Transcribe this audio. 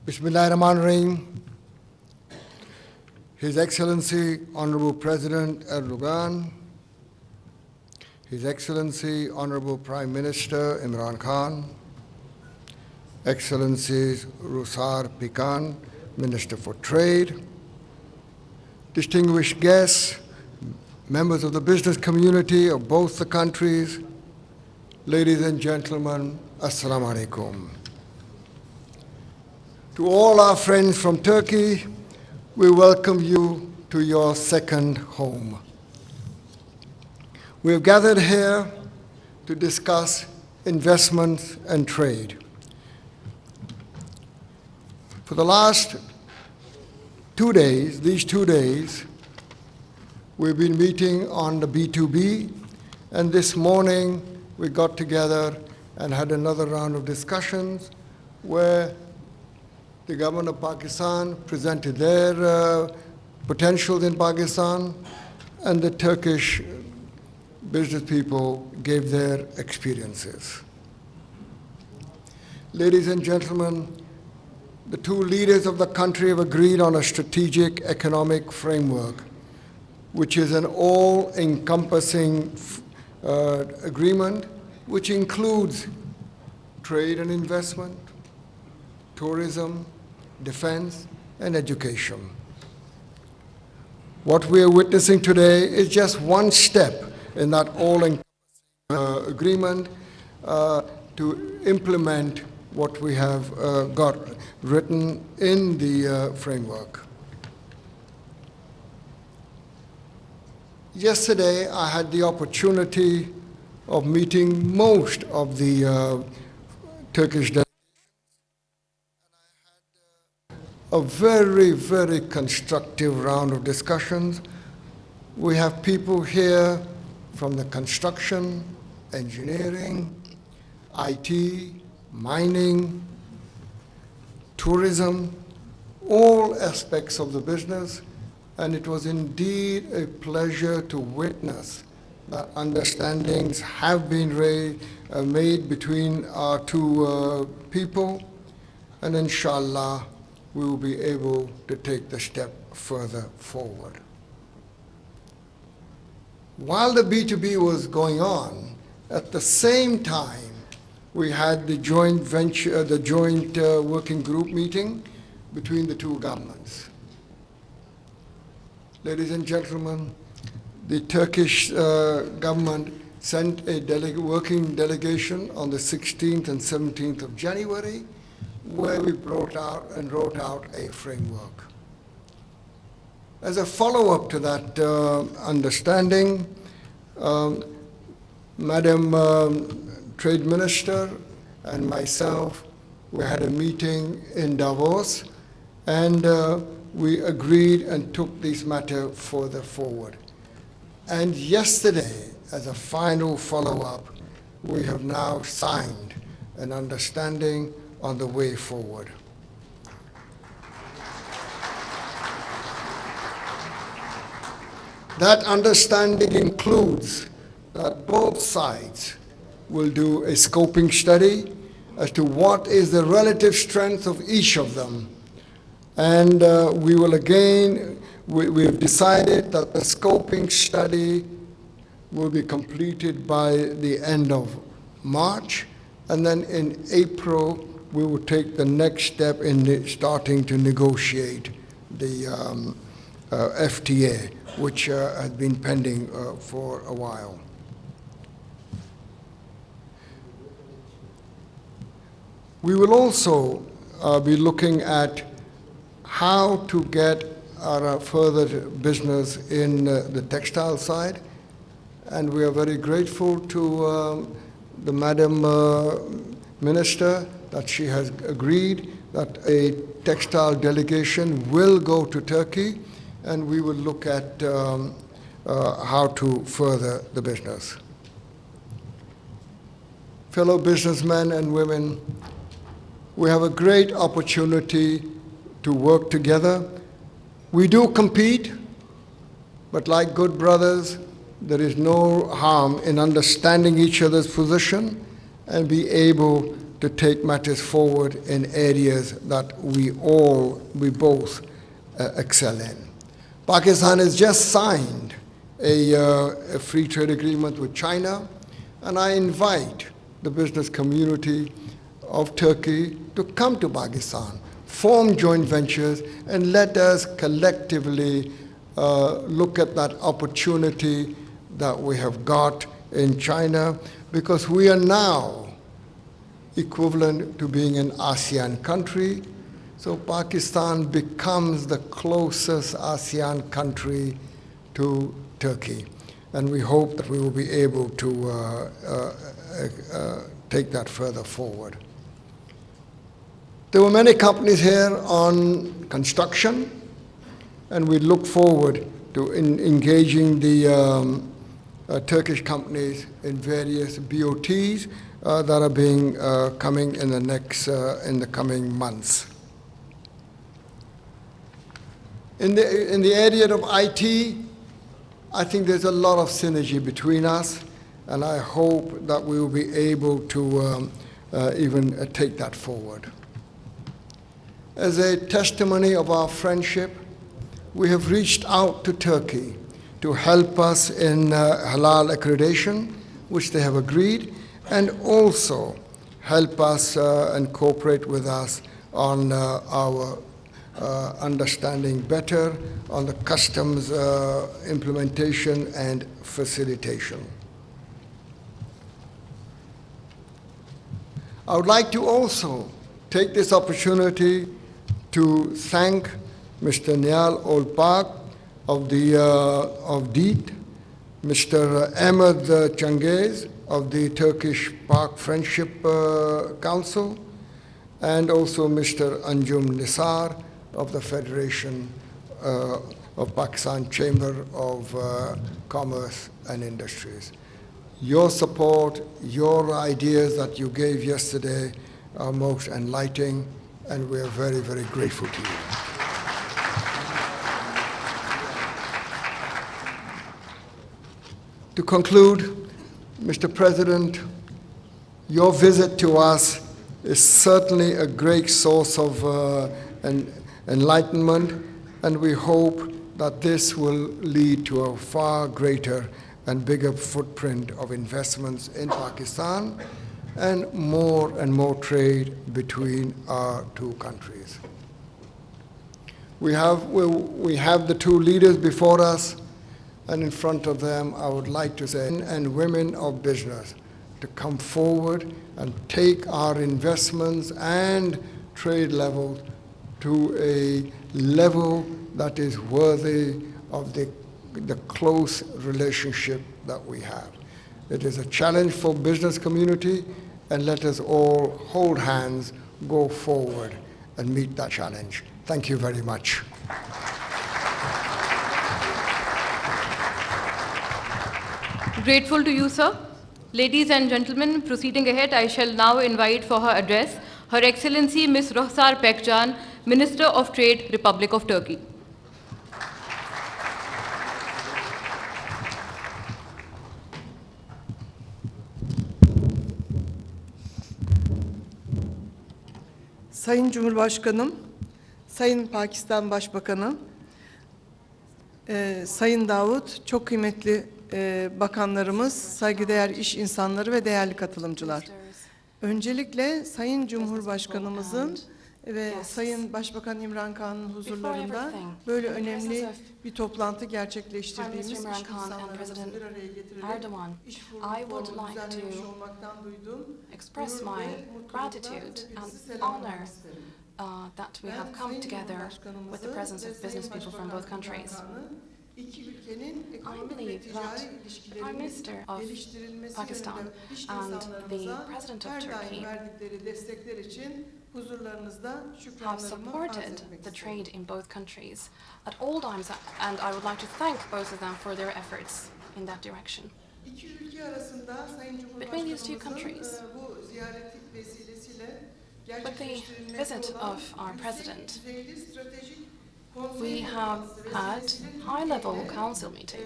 Bismillahirrahmanirrahim. His Excellency Honorable President Erdogan, His Excellency Honorable Prime Minister Imran Khan, Excellencies Rusar Pikan, Minister for Trade, distinguished guests, members of the business community of both the countries, ladies and gentlemen, Assalamu alaikum. To all our friends from Turkey, we welcome you to your second home. We have gathered here to discuss investments and trade. For the last 2 days, these 2 days, we've been meeting on the B2B, and this morning we got together and had another round of discussions where the government of Pakistan presented their potentials in Pakistan, and the Turkish business people gave their experiences. Ladies and gentlemen, the two leaders of the country have agreed on a strategic economic framework, which is an all-encompassing agreement, which includes trade and investment, tourism, defense, and education. What we are witnessing today is just one step in that all-encompassing agreement to implement what we have got written in the framework. Yesterday, I had the opportunity of meeting most of the Turkish delegations. A very, very constructive round of discussions. We have people here from the construction, engineering, IT, mining, tourism, all aspects of the business, and it was indeed a pleasure to witness that understandings have been made between our two people, and inshallah, we will be able to take the step further forward. While the B2B was going on, at the same time, we had the joint working group meeting between the two governments. Ladies and gentlemen, the Turkish government sent a working delegation on the 16th and 17th of January, where we wrote out a framework. As a follow-up to that understanding, Madam Trade Minister and myself, we had a meeting in Davos, and we agreed and took this matter further forward. And yesterday, as a final follow-up, we have now signed an understanding on the way forward. That understanding includes that both sides will do a scoping study as to what is the relative strength of each of them. And we will again, we've decided that the scoping study will be completed by the end of March, and then in April, we will take the next step in starting to negotiate the FTA, which has been pending for a while. We will also be looking at how to get our further business in the textile side, and we are very grateful to the Madam Minister that she has agreed that a textile delegation will go to Turkey, and we will look at how to further the business. Fellow businessmen and women, we have a great opportunity to work together. We do compete, but like good brothers, there is no harm in understanding each other's position and be able to take matters forward in areas that we both excel in. Pakistan has just signed a free trade agreement with China, and I invite the business community of Turkey to come to Pakistan, form joint ventures, and let us collectively look at that opportunity that we have got in China, because we are now equivalent to being an ASEAN country. So Pakistan becomes the closest ASEAN country to Turkey. And we hope that we will be able to take that further forward. There were many companies here on construction, and we look forward to engaging the Turkish companies in various BOTs that are being coming in the coming months. In the area of IT, I think there's a lot of synergy between us, and I hope that we will be able to even take that forward. As a testimony of our friendship, we have reached out to Turkey to help us in halal accreditation, which they have agreed, and also help us and cooperate with us on our understanding better on the customs implementation and facilitation. I would like to also take this opportunity to thank Mr. Nial Olpak of DEET, Mr. Ahmed Changiz of the Turkish Park Friendship Council, and also Mr. Anjum Nisar of the Federation of Pakistan Chamber of Commerce and Industries. Your support, your ideas that you gave yesterday are most enlightening, and we are very, very grateful to you. To conclude, Mr. President, your visit to us is certainly a great source of enlightenment, and we hope that this will lead to a far greater and bigger footprint of investments in Pakistan and more trade between our two countries. We have the two leaders before us, and in front of them, I would like to say, and women of business, to come forward and take our investments and trade levels to a level that is worthy of the close relationship that we have. It is a challenge for business community, and let us all hold hands, go forward, and meet that challenge. Thank you very much. Grateful to you, sir. Ladies and gentlemen, proceeding ahead, I shall now invite for her address Her Excellency Ms. Ruhsar Pekcan, Minister of Trade, Republic of Turkey. Sayın Cumhurbaşkanım, Sayın Pakistan Başbakanı, Sayın Davud, çok kıymetli bakanlarımız, saygıdeğer iş insanları ve değerli katılımcılar. Öncelikle Sayın Cumhurbaşkanımızın ve Sayın Başbakan İmran Khan'ın huzurlarında böyle önemli bir toplantı gerçekleştirdiğimiz iş insanlarımızı bir araya getirerek iş formu düzenlemiş olmaktan duyduğum gurur ve mutlulukla hepinizi selamlamak isterim. That we have come together with the presence of business people from both countries. I believe that the Prime Minister of Pakistan and the President of Turkey have supported the trade in both countries at all times, and I would like to thank both of them for their efforts in that direction. Between these two countries, with the visit of our President, we have had high-level council meetings